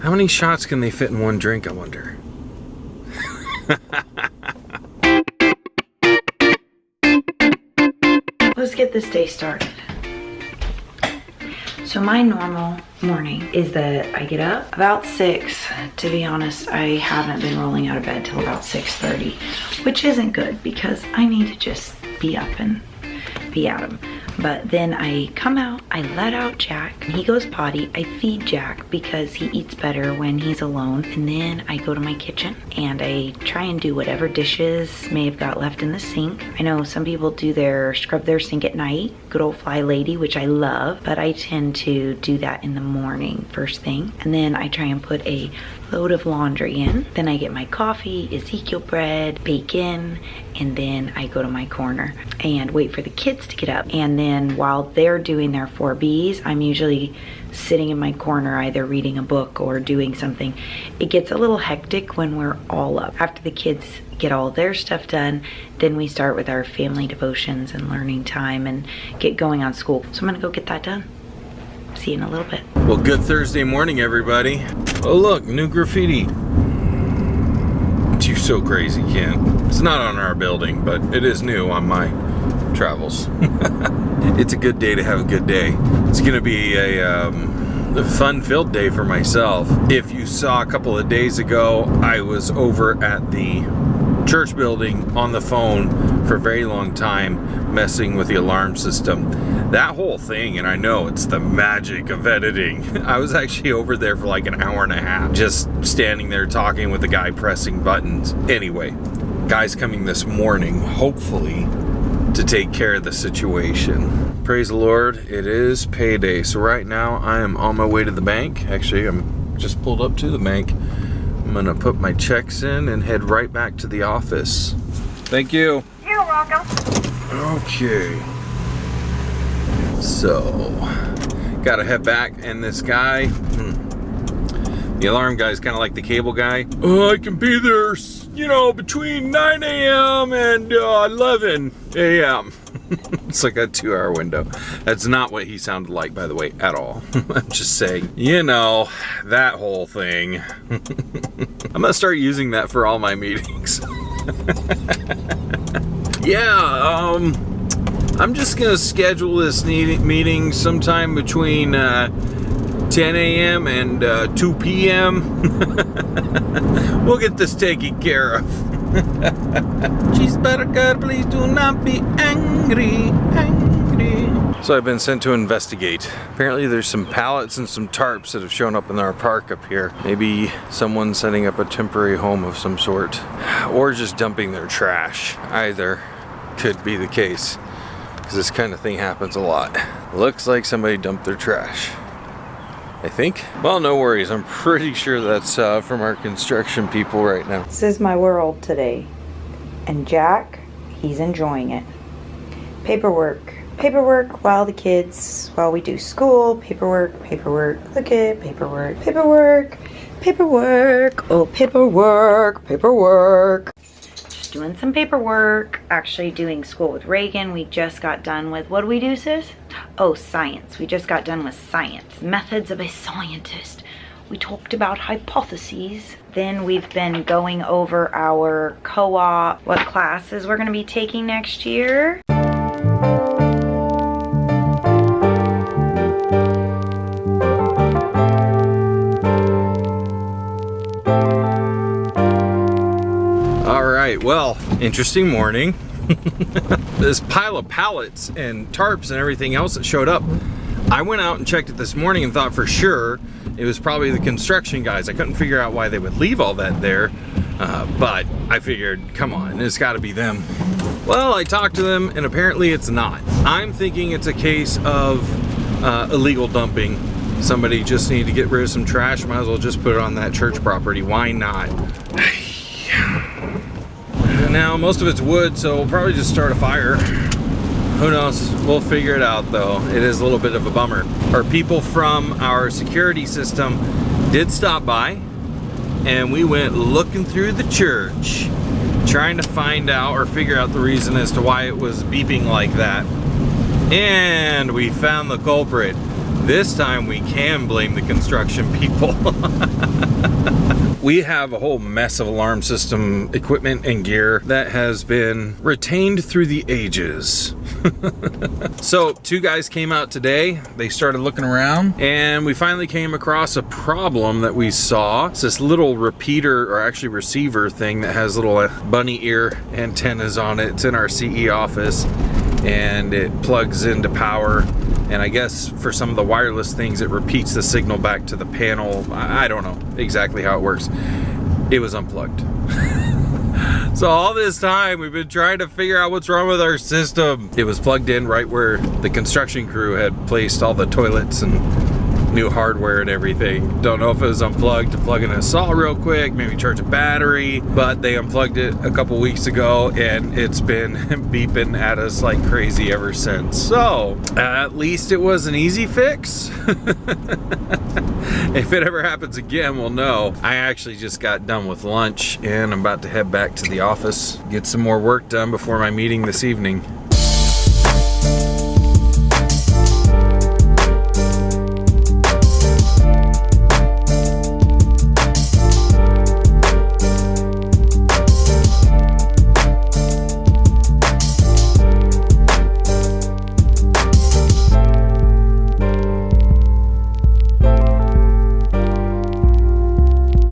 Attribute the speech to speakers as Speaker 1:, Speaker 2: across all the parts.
Speaker 1: How many shots can they fit in one drink, I wonder?
Speaker 2: Let's get this day started. So my normal morning is that I get up about 6. To be honest, I haven't been rolling out of bed till about 6:30, which isn't good because I need to just be up and be at him. But then I come out, I let out Jack, he goes potty, I feed Jack because he eats better when he's alone, and then I go to my kitchen and I try and do whatever dishes may have got left in the sink. I know some people scrub their sink at night, good old Fly Lady, which I love, but I tend to do that in the morning first thing, and then I try and put a load of laundry in. Then I get my coffee, Ezekiel bread, bacon, and then I go to my corner and wait for the kids to get up. And then while they're doing their 4Bs, I'm usually sitting in my corner either reading a book or doing something. It gets a little hectic when we're all up. After the kids get all their stuff done, then we start with our family devotions and learning time and get going on school. So I'm gonna go get that done. See you in a little bit.
Speaker 1: Well, good Thursday morning, everybody. Oh, look, new graffiti. You're so crazy, Ken. It's not on our building, but it is new on my travels. It's a good day to have a good day. It's gonna be a fun-filled day for myself. If you saw a couple of days ago, I was over at the church building on the phone for a very long time, messing with the alarm system. That whole thing, and I know it's the magic of editing. I was actually over there for like an hour and a half, just standing there talking with the guy pressing buttons. Anyway, guy's coming this morning, hopefully, to take care of the situation. Praise the Lord, it is payday. So right now I am on my way to the bank. Actually, I'm just pulled up to the bank. I'm gonna put my checks in and head right back to the office. Thank you.
Speaker 3: You're welcome.
Speaker 1: Okay. So, gotta head back, and this guy, the alarm guy's kind of like the cable guy. Oh, I can be there, you know, between 9 a.m. and 11 a.m. It's like a 2-hour window. That's not what he sounded like, by the way, at all. I'm just saying, you know, that whole thing. I'm gonna start using that for all my meetings. Yeah, I'm just gonna schedule this meeting sometime between 10 a.m. and 2 p.m. We'll get this taken care of. Cheesebutter God, please do not be angry. So I've been sent to investigate. Apparently there's some pallets and some tarps that have shown up in our park up here. Maybe someone's setting up a temporary home of some sort, or just dumping their trash. Either could be the case, because this kind of thing happens a lot. Looks like somebody dumped their trash, I think. Well, no worries. I'm pretty sure that's from our construction people right now.
Speaker 2: This is my world today. And Jack, he's enjoying it. Paperwork. Paperwork while we do school. Paperwork. Look at paperwork. Oh, paperwork. Just doing some paperwork. Actually doing school with Reagan. We just got done with, what do we do, sis? Oh, science. We just got done with science. Methods of a scientist. We talked about hypotheses. Then we've been going over our co-op, what classes we're going to be taking next year.
Speaker 1: Well, interesting morning. This pile of pallets and tarps and everything else that showed up, I went out and checked it this morning and thought for sure it was probably the construction guys. I couldn't figure out why they would leave all that there, but I figured, come on, it's got to be them. Well, I talked to them and apparently it's not. I'm thinking it's a case of illegal dumping. Somebody just needed to get rid of some trash. Might as well just put it on that church property. Why not? Now, most of it's wood, so we'll probably just start a fire. Who knows? We'll figure it out, though. It is a little bit of a bummer. Our people from our security system did stop by, and we went looking through the church, trying to find out or figure out the reason as to why it was beeping like that. And we found the culprit. This time we can blame the construction people. We have a whole mess of alarm system equipment and gear that has been retained through the ages. So 2 guys came out today. They started looking around and we finally came across a problem that we saw. It's this little repeater, or actually receiver thing, that has little bunny ear antennas on it. It's in our CE office and it plugs into power. And I guess for some of the wireless things, it repeats the signal back to the panel. I don't know exactly how it works. It was unplugged. So all this time we've been trying to figure out what's wrong with our system. It was plugged in right where the construction crew had placed all the toilets and new hardware and everything. Don't know if it was unplugged to plug in a saw real quick, maybe charge a battery, but they unplugged it a couple weeks ago and it's been beeping at us like crazy ever since. So at least it was an easy fix. If it ever happens again, we'll know. I actually just got done with lunch and I'm about to head back to the office, get some more work done before my meeting this evening.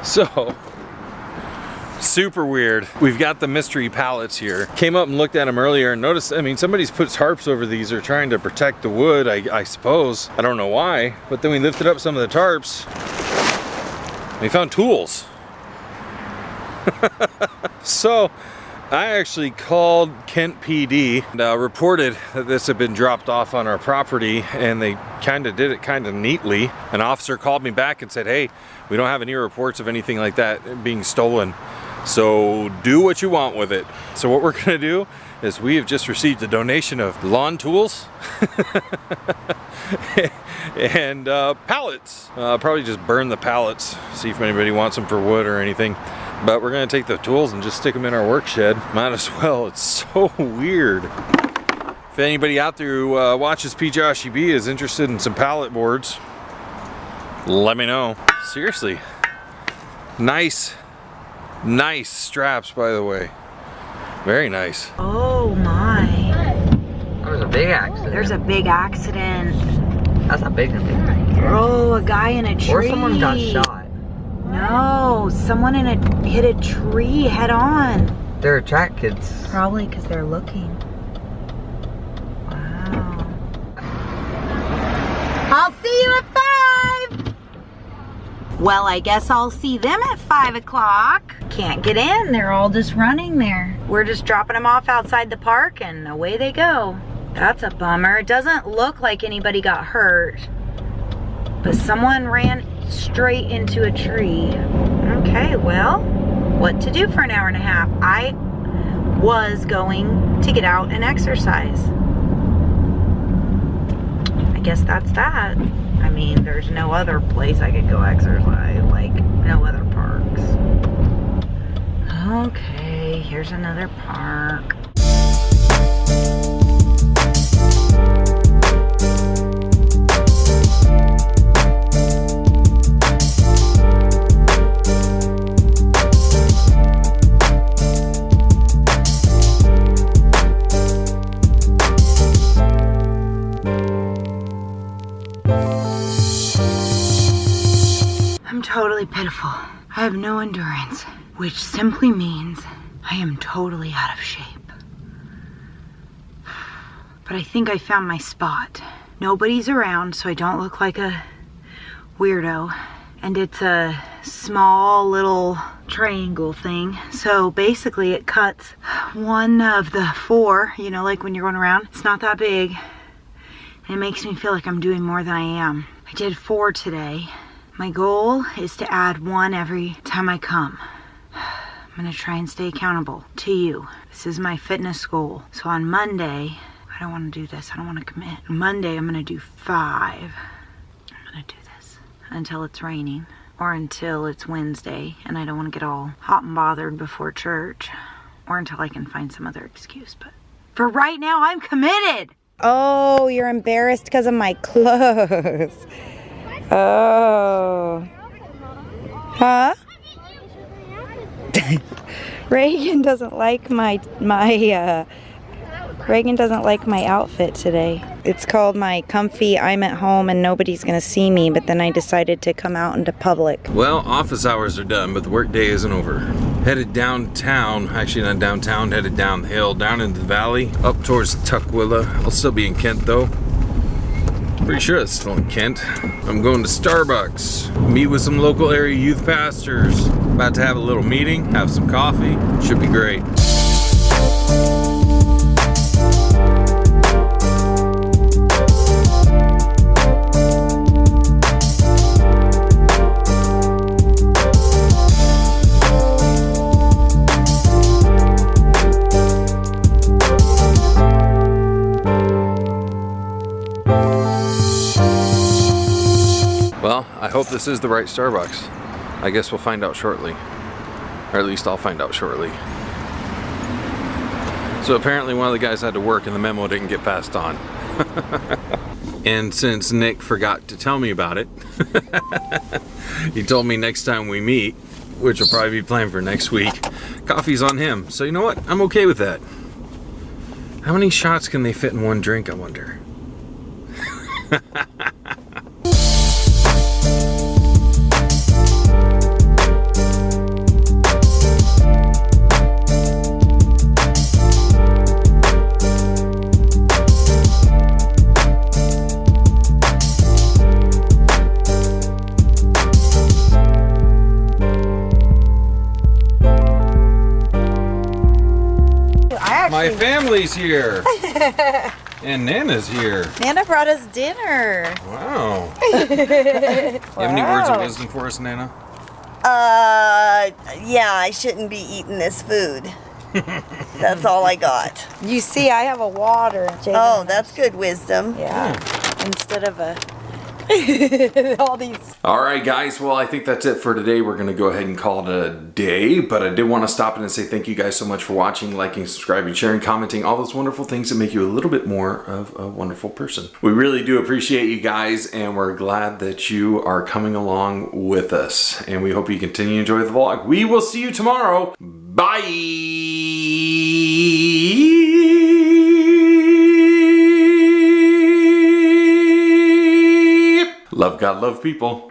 Speaker 1: So, super weird. We've got the mystery pallets here. Came up and looked at them earlier and noticed, I mean, somebody's put tarps over these. They're trying to protect the wood, I suppose. I don't know why, but then we lifted up some of the tarps. We found tools. So, I actually called Kent PD and reported that this had been dropped off on our property, and they kind of did it kind of neatly. An officer called me back and said, hey, we don't have any reports of anything like that being stolen, so do what you want with it. So what we're gonna do is we have just received a donation of lawn tools and pallets. Probably just burn the pallets, see if anybody wants them for wood or anything. But we're gonna take the tools and just stick them in our work shed. Might as well, it's so weird. If anybody out there who watches Pjoshyb is interested in some pallet boards, let me know. Seriously, nice straps, by the way. Very nice.
Speaker 2: Oh my.
Speaker 3: There's a big accident.
Speaker 2: There's a big accident.
Speaker 3: That's not big enough.
Speaker 2: Oh, a guy in a tree.
Speaker 3: Or someone got shot.
Speaker 2: No, someone hit a tree head on.
Speaker 3: They're track kids.
Speaker 2: Probably because they're looking. Wow. I'll see you at 5. Well, I guess I'll see them at 5 o'clock. Can't get in, they're all just running there. We're just dropping them off outside the park and away they go. That's a bummer. It doesn't look like anybody got hurt, but someone ran straight into a tree. Okay, well, what to do for an hour and a half? I was going to get out and exercise. I guess that's that. I mean, there's no other place I could go exercise, like no other parks. Okay, here's another park. Totally pitiful. I have no endurance, which simply means I am totally out of shape. But I think I found my spot. Nobody's around, so I don't look like a weirdo. And it's a small little triangle thing. So basically it cuts one of the 4, you know, like when you're going around. It's not that big. And it makes me feel like I'm doing more than I am. I did 4 today. My goal is to add 1 every time I come. I'm gonna try and stay accountable to you. This is my fitness goal. So on Monday, I don't wanna do this, I don't wanna commit. Monday, I'm gonna do 5. I'm gonna do this until it's raining or until it's Wednesday and I don't wanna get all hot and bothered before church or until I can find some other excuse. But for right now, I'm committed. Oh, you're embarrassed because of my clothes. Oh. Huh? Reagan doesn't like Reagan doesn't like my outfit today. It's called my comfy I'm at home and nobody's gonna see me, but then I decided to come out into public.
Speaker 1: Well, office hours are done, but the work day isn't over. Headed downtown, actually not downtown, headed down the hill, down into the valley, up towards Tukwila. I'll still be in Kent though. Pretty sure it's still in Kent. I'm going to Starbucks, meet with some local area youth pastors. About to have a little meeting, have some coffee. Should be great. Well, I hope this is the right Starbucks. I guess we'll find out shortly. Or at least I'll find out shortly. So apparently one of the guys had to work and the memo didn't get passed on. And since Nick forgot to tell me about it, he told me next time we meet, which will probably be planned for next week, coffee's on him. So you know what? I'm okay with that. How many shots can they fit in one drink, I wonder? My family's here. And Nana's here.
Speaker 2: Nana brought us dinner.
Speaker 1: Wow. You have any words of wisdom for us, Nana?
Speaker 4: Yeah, I shouldn't be eating this food. That's all I got.
Speaker 2: You see, I have a water.
Speaker 4: Oh, that's good wisdom.
Speaker 2: Yeah. Instead of a all these.
Speaker 1: All right, guys. Well, I think that's it for today. We're going to go ahead and call it a day. But I did want to stop in and say thank you guys so much for watching, liking, subscribing, sharing, commenting, all those wonderful things that make you a little bit more of a wonderful person. We really do appreciate you guys, and we're glad that you are coming along with us. And we hope you continue to enjoy the vlog. We will see you tomorrow. Bye. Love God, love people.